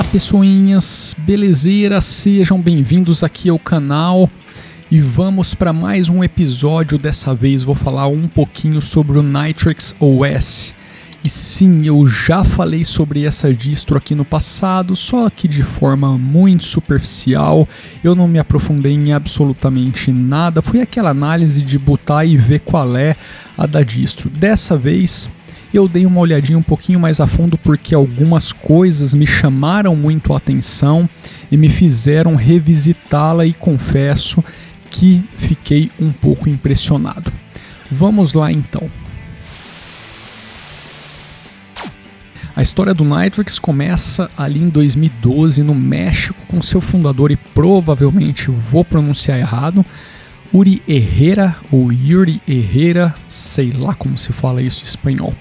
Fala pessoinhas, belezeira? Sejam bem-vindos aqui ao canal e vamos para mais um episódio. Dessa vez vou falar um pouquinho sobre o Nitrix OS. E sim, eu já falei sobre essa distro aqui no passado, só que de forma muito superficial. Eu não me aprofundei em absolutamente nada, foi aquela análise de botar e ver qual é a da distro. Dessa vez eu dei uma olhadinha um pouquinho mais a fundo porque algumas coisas me chamaram muito a atenção e me fizeram revisitá-la, e confesso que fiquei um pouco impressionado. Vamos lá então. A história do Nitrix começa ali em 2012 no México com seu fundador, e provavelmente vou pronunciar errado, Uri Herrera ou Yuri Herrera, sei lá como se fala isso em espanhol.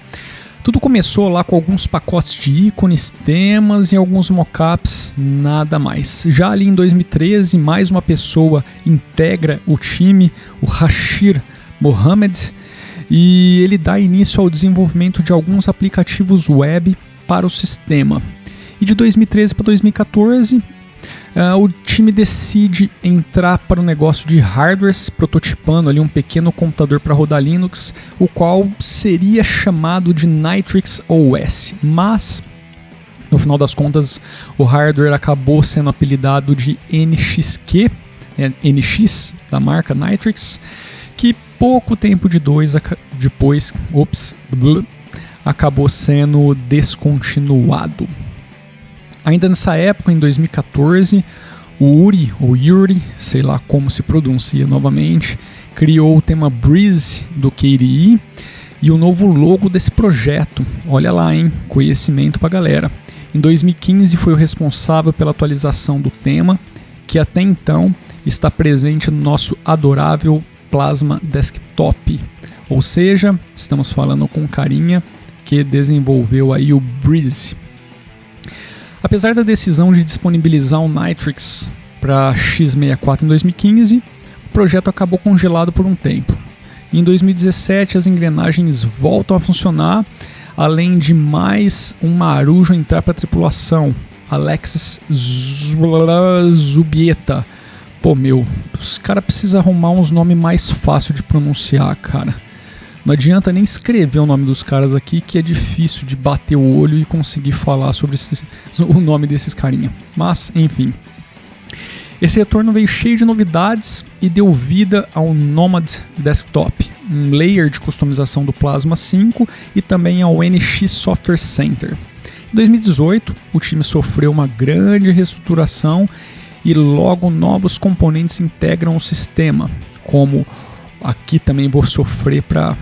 Tudo começou lá com alguns pacotes de ícones, temas e alguns mockups, nada mais. Já ali em 2013, mais uma pessoa integra o time, o Rashir Mohammed, e ele dá início ao desenvolvimento de alguns aplicativos web para o sistema. E de 2013 para 2014, o time decide entrar para o negócio de hardwares, prototipando ali um pequeno computador para rodar Linux, o qual seria chamado de Nitrix OS. Mas, no final das contas, o hardware acabou sendo apelidado de NXQ, NX, da marca Nitrix, que pouco tempo depois acabou sendo descontinuado. Ainda nessa época, em 2014, o Uri, ou Yuri, sei lá como se pronuncia novamente, criou o tema Breeze do KDE e o novo logo desse projeto. Olha lá, hein? Conhecimento pra galera. Em 2015 foi o responsável pela atualização do tema, que até então está presente no nosso adorável Plasma Desktop. Ou seja, estamos falando com um carinha que desenvolveu aí o Breeze. Apesar da decisão de disponibilizar o Nitrix para x64 em 2015, o projeto acabou congelado por um tempo. Em 2017, as engrenagens voltam a funcionar, além de mais um marujo entrar para a tripulação, Alexis Zubieta. Pô, os caras precisam arrumar uns nomes mais fáceis de pronunciar, cara. Não adianta nem escrever o nome dos caras aqui, que é difícil de bater o olho e conseguir falar sobre o nome desses carinha. Mas, enfim. Esse retorno veio cheio de novidades e deu vida ao Nomad Desktop, um layer de customização do Plasma 5, e também ao NX Software Center. Em 2018, o time sofreu uma grande reestruturação e logo novos componentes integram o sistema, como aqui também vou sofrer para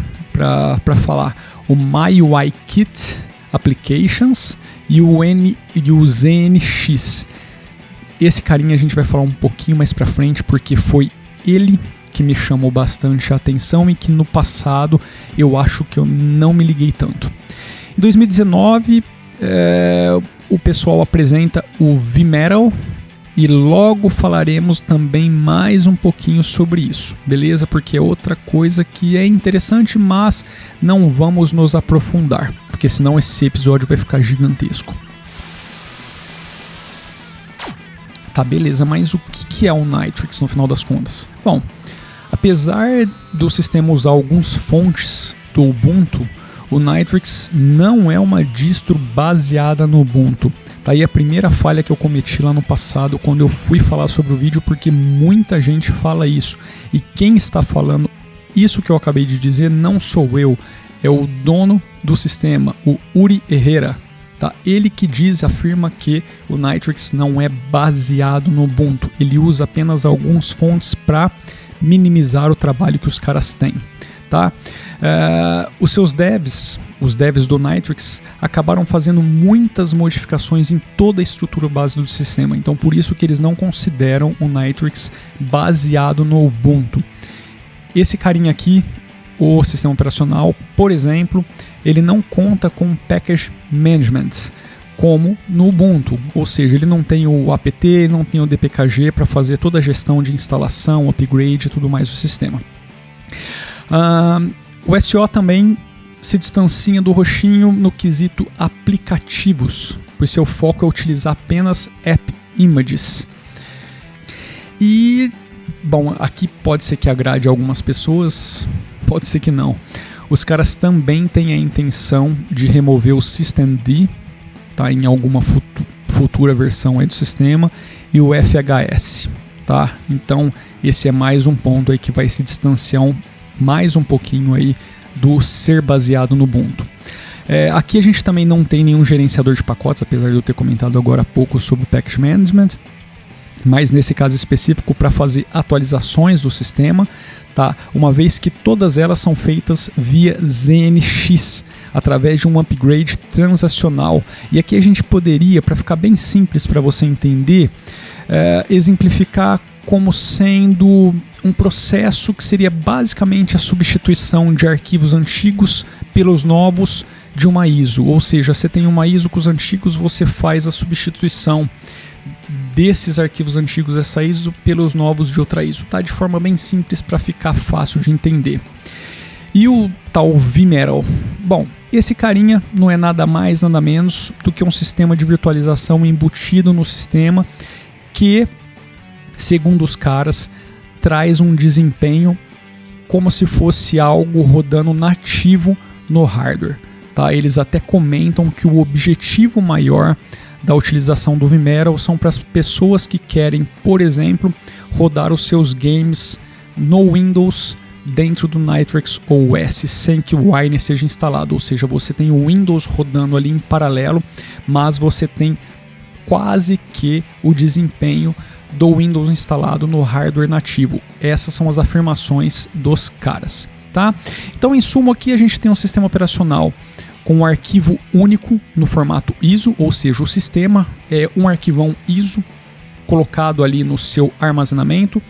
falar o MyUIKit Applications e o ZNX. Esse carinha a gente vai falar um pouquinho mais para frente, porque foi ele que me chamou bastante a atenção e que no passado eu acho que eu não me liguei tanto. Em 2019, o pessoal apresenta o vMetal, e logo falaremos também mais um pouquinho sobre isso, beleza? Porque é outra coisa que é interessante, mas não vamos nos aprofundar, porque senão esse episódio vai ficar gigantesco. Tá, beleza, mas o que é o Nitrix no final das contas? Bom, apesar do sistema usar algumas fontes do Ubuntu, o Nitrix não é uma distro baseada no Ubuntu. Tá aí a primeira falha que eu cometi lá no passado, quando eu fui falar sobre o vídeo, porque muita gente fala isso. E quem está falando isso que eu acabei de dizer não sou eu, é o dono do sistema, o Uri Herrera. Tá? Ele que afirma que o Nitrix não é baseado no Ubuntu. Ele usa apenas algumas fontes para minimizar o trabalho que os caras têm. Tá? Os seus devs, os devs do Nitrix, acabaram fazendo muitas modificações em toda a estrutura base do sistema, então por isso que eles não consideram o Nitrix baseado no Ubuntu. Esse carinha aqui, o sistema operacional, por exemplo, ele não conta com Package Management como no Ubuntu, ou seja, ele não tem o apt, ele não tem o dpkg para fazer toda a gestão de instalação, upgrade e tudo mais do sistema. O SO também se distancia do roxinho no quesito aplicativos, pois seu foco é utilizar apenas App Images. E, bom, aqui pode ser que agrade algumas pessoas, pode ser que não. Os caras também têm a intenção de remover o systemd, tá, em alguma futura versão aí do sistema, e o FHS. Tá? Então esse é mais um ponto aí que vai se distanciar mais um pouquinho aí do ser baseado no Ubuntu. Aqui a gente também não tem nenhum gerenciador de pacotes, apesar de eu ter comentado agora há pouco sobre o Package Management, mas nesse caso específico para fazer atualizações do sistema, tá? Uma vez que todas elas são feitas via ZNX, através de um upgrade transacional. E aqui a gente poderia, para ficar bem simples para você entender, exemplificar como sendo um processo que seria basicamente a substituição de arquivos antigos pelos novos de uma ISO. Ou seja, você tem uma ISO com os antigos, você faz a substituição desses arquivos antigos dessa ISO pelos novos de outra ISO, tá? De forma bem simples para ficar fácil de entender. E o tal vMetal? Bom, esse carinha não é nada mais, nada menos do que um sistema de virtualização embutido no sistema que, segundo os caras, traz um desempenho como se fosse algo rodando nativo no hardware. Tá? Eles até comentam que o objetivo maior da utilização do vMetal são para as pessoas que querem, por exemplo, rodar os seus games no Windows dentro do Nitrux OS sem que o Wine seja instalado, ou seja, você tem o Windows rodando ali em paralelo, mas você tem quase que o desempenho do Windows instalado no hardware nativo. Essas são as afirmações dos caras, tá? Então, em suma, aqui a gente tem um sistema operacional com um arquivo único no formato ISO, ou seja, o sistema é um arquivão ISO colocado ali no seu armazenamento,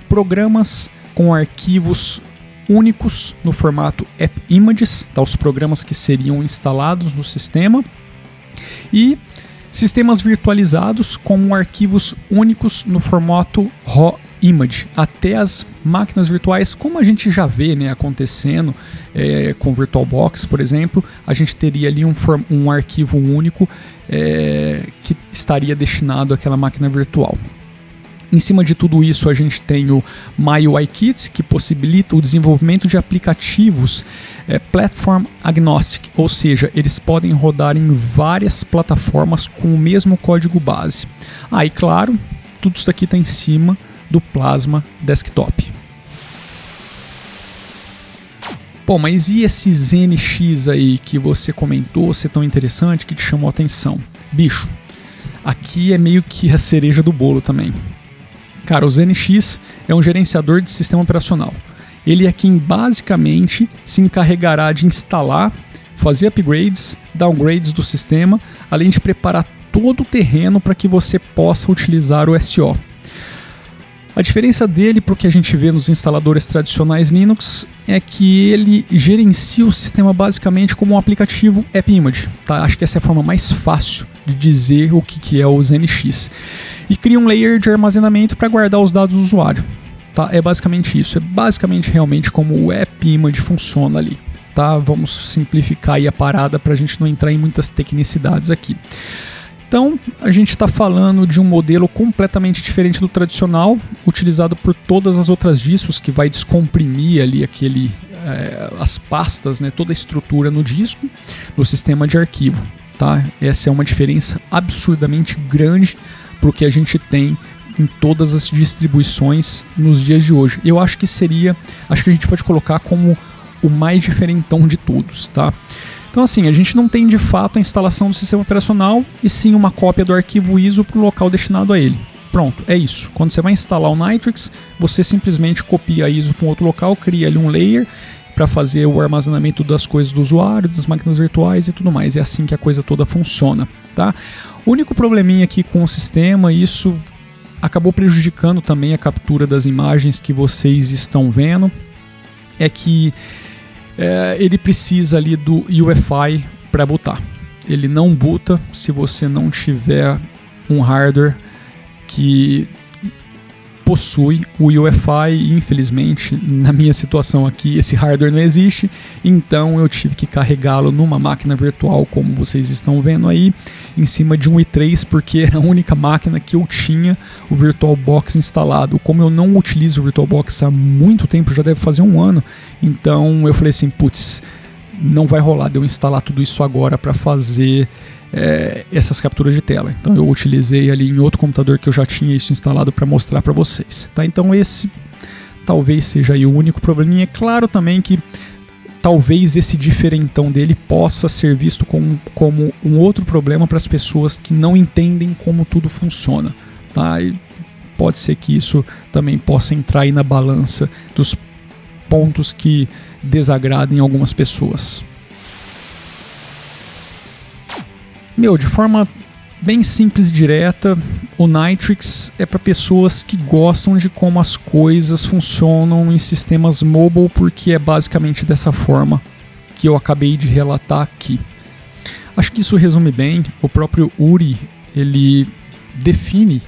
programas com arquivos únicos no formato App Images, tá? Os programas que seriam instalados no sistema, e sistemas virtualizados com arquivos únicos no formato RAW Image. Até as máquinas virtuais, como a gente já vê, né, acontecendo com VirtualBox, por exemplo, a gente teria ali um arquivo único que estaria destinado àquela máquina virtual. Em cima de tudo isso, a gente tem o MyUIKit, que possibilita o desenvolvimento de aplicativos platform agnostic, ou seja, eles podem rodar em várias plataformas com o mesmo código base. E claro, tudo isso aqui está em cima do Plasma Desktop. Pô, mas e esse ZNX aí que você comentou, ser tão interessante, que te chamou a atenção? Bicho, aqui é meio que a cereja do bolo também. Cara, o ZNX é um gerenciador de sistema operacional. Ele é quem basicamente se encarregará de instalar, fazer upgrades, downgrades do sistema, além de preparar todo o terreno para que você possa utilizar o SO. A diferença dele para o que a gente vê nos instaladores tradicionais Linux é que ele gerencia o sistema basicamente como um aplicativo App Image. Tá? Acho que essa é a forma mais fácil de dizer o que é o ZNX. E cria um layer de armazenamento para guardar os dados do usuário. Tá? É basicamente isso. É basicamente realmente como o App Image funciona ali. Tá? Vamos simplificar aí a parada para a gente não entrar em muitas tecnicidades aqui. Então, a gente está falando de um modelo completamente diferente do tradicional, utilizado por todas as outras distros, que vai descomprimir ali as pastas, né, toda a estrutura no disco, no sistema de arquivo. Tá? Essa é uma diferença absurdamente grande para o que a gente tem em todas as distribuições nos dias de hoje. Eu acho que a gente pode colocar como o mais diferentão de todos, tá? Então assim, a gente não tem de fato a instalação do sistema operacional e sim uma cópia do arquivo ISO para o local destinado a ele. Pronto, é isso. Quando você vai instalar o Nitrux, você simplesmente copia a ISO para um outro local, cria ali um layer para fazer o armazenamento das coisas do usuário, das máquinas virtuais e tudo mais. É assim que a coisa toda funciona, tá? O único probleminha aqui com o sistema, isso acabou prejudicando também a captura das imagens que vocês estão vendo, é que ele precisa ali do UEFI para bootar. Ele não boota se você não tiver um hardware que possui o UEFI e infelizmente na minha situação aqui esse hardware não existe, então eu tive que carregá-lo numa máquina virtual, como vocês estão vendo aí, em cima de um i3, porque era a única máquina que eu tinha o VirtualBox instalado. Como eu não utilizo o VirtualBox há muito tempo, já deve fazer um ano, então eu falei assim, putz, não vai rolar de eu instalar tudo isso agora para fazer essas capturas de tela. Então eu utilizei ali em outro computador que eu já tinha isso instalado para mostrar para vocês. Tá? Então esse talvez seja aí o único probleminha. É claro também que talvez esse diferentão dele possa ser visto como um outro problema para as pessoas que não entendem como tudo funciona. Tá? E pode ser que isso também possa entrar aí na balança dos pontos que desagradem algumas pessoas. De forma bem simples e direta, o Nitrix é para pessoas que gostam de como as coisas funcionam em sistemas mobile, porque é basicamente dessa forma que eu acabei de relatar aqui. Acho que isso resume bem. O próprio Uri, ele define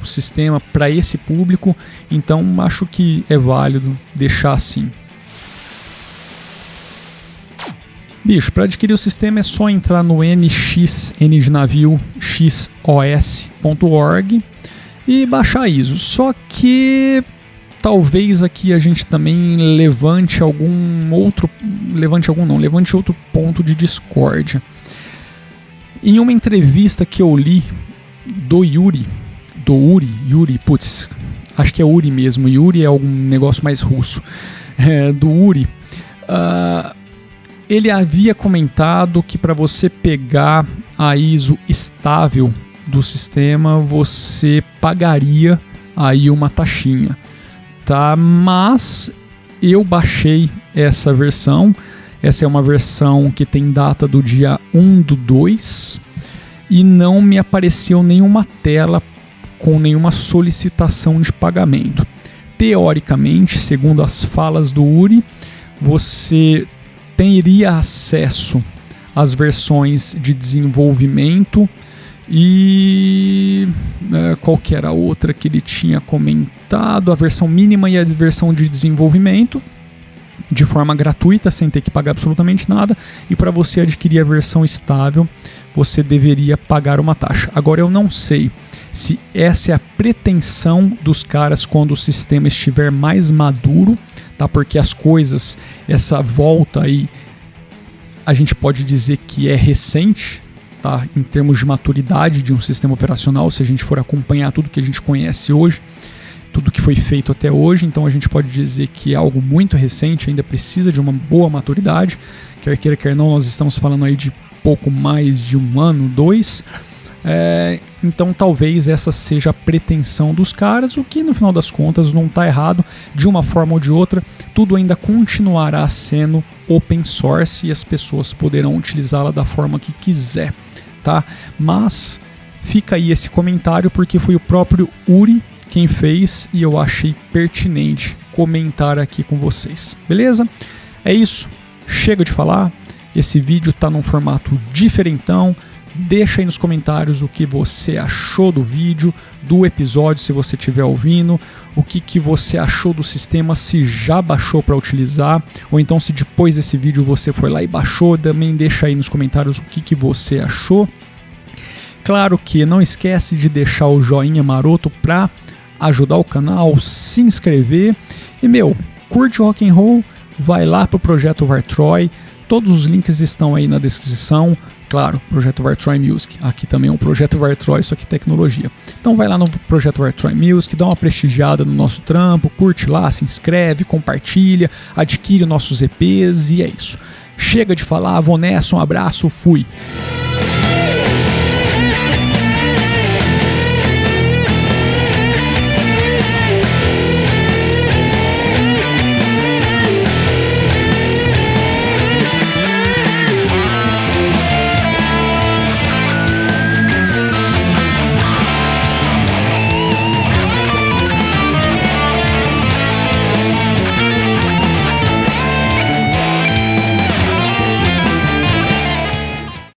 o sistema para esse público, então acho que é válido deixar assim. Bicho, para adquirir o sistema é só entrar no N de navio, xos.org e baixar a ISO. Só que talvez aqui a gente também levante outro ponto de discórdia. Em uma entrevista que eu li do Uri, acho que é Uri mesmo, Uri é algum negócio mais russo, do Uri, ele havia comentado que para você pegar a ISO estável do sistema, você pagaria aí uma taxinha, tá? Mas eu baixei essa versão, essa é uma versão que tem data do dia 1/2 e não me apareceu nenhuma tela com nenhuma solicitação de pagamento. Teoricamente, segundo as falas do Uri, você teria acesso às versões de desenvolvimento e qual que era a outra que ele tinha comentado, a versão mínima e a versão de desenvolvimento de forma gratuita, sem ter que pagar absolutamente nada, e para você adquirir a versão estável você deveria pagar uma taxa. Agora eu não sei se essa é a pretensão dos caras quando o sistema estiver mais maduro, tá? Porque as coisas, essa volta aí, a gente pode dizer que é recente, tá? Em termos de maturidade de um sistema operacional, se a gente for acompanhar tudo que a gente conhece hoje, tudo que foi feito até hoje, então a gente pode dizer que é algo muito recente, ainda precisa de uma boa maturidade, quer queira, quer não, nós estamos falando aí de pouco mais de 1 ano, 2, então talvez essa seja a pretensão dos caras, o que no final das contas não está errado. De uma forma ou de outra, tudo ainda continuará sendo open source e as pessoas poderão utilizá-la da forma que quiser, tá? Mas fica aí esse comentário porque foi o próprio Uri quem fez e eu achei pertinente comentar aqui com vocês, beleza? É isso, chega de falar, esse vídeo está num formato diferentão. Deixa aí nos comentários o que você achou do vídeo, do episódio, se você estiver ouvindo, o que você achou do sistema, se já baixou para utilizar, ou então se depois desse vídeo você foi lá e baixou, também deixa aí nos comentários o que você achou. Claro que não esquece de deixar o joinha maroto para ajudar o canal, se inscrever e curte rock and roll, vai lá pro Projeto Vartroy, todos os links estão aí na descrição. Claro, Projeto Vartroy Music, aqui também é um Projeto Vartroy, só que tecnologia. Então vai lá no Projeto Vartroy Music, dá uma prestigiada no nosso trampo, curte lá, se inscreve, compartilha, adquire nossos EPs e é isso. Chega de falar, vou nessa, um abraço, fui!